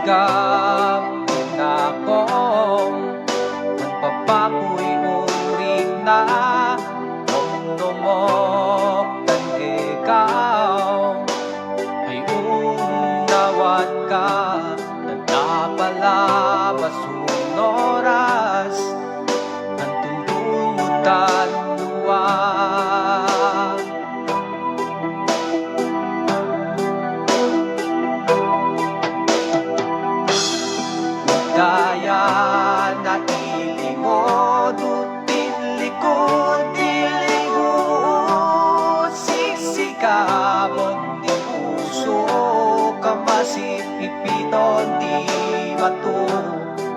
Ikaw na akong magpapako'y uring na nomnomok ng ikaw ay unawat ka na napalabas oras ng tundumutan luwag. Daya na ilingod likod dilingod sisikabon di puso kamasit pipiton di mato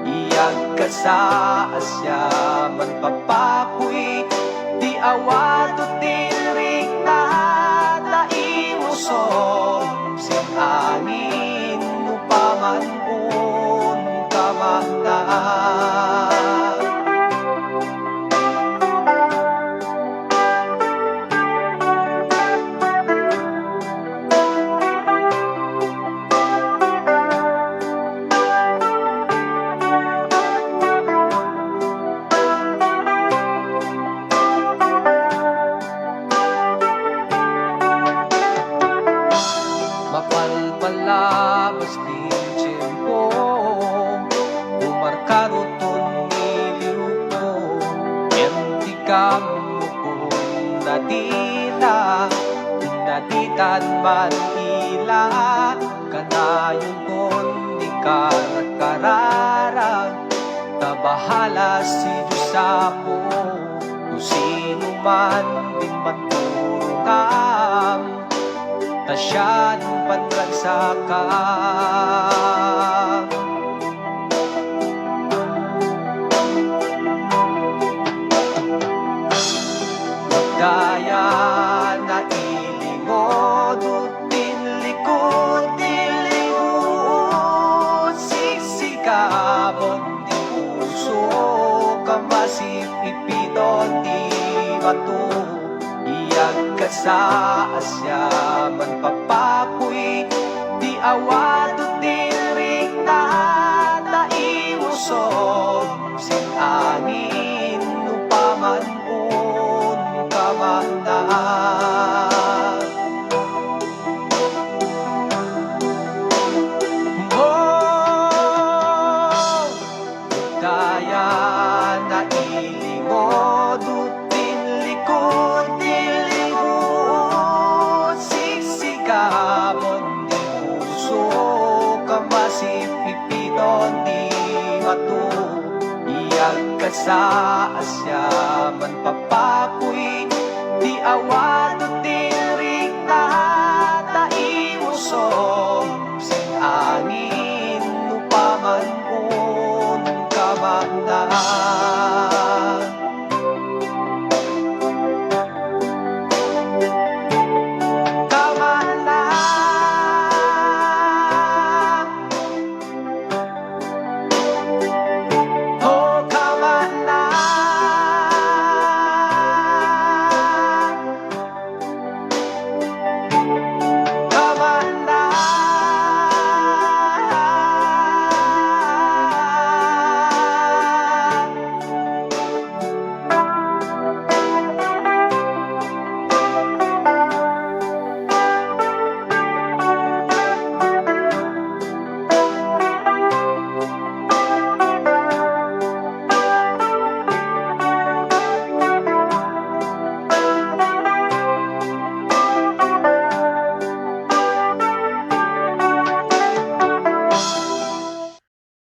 iyag ka sa asya man papakoy di awato tiring na naimusom sin angin upaman kamanda. Mapalpalabas din tiyempo umarkaruton niliw ko entikam kung nadila naditan man ila kanayon kon di karararag tabahala si Diyos apo kung sino man din matulungam na siya nung panragsakang. Daya na ilingod likod dilingod sisikabon di puso kamasit ipiton di mato iyag ka sa asya man papakoy di awado tiring na naimusom sin angin upaman kamanda. Oh, daya na ilingod likod dilingod sisikabon di puso kamasit pipiton di mato iyag ka sa asya man papakoy di awa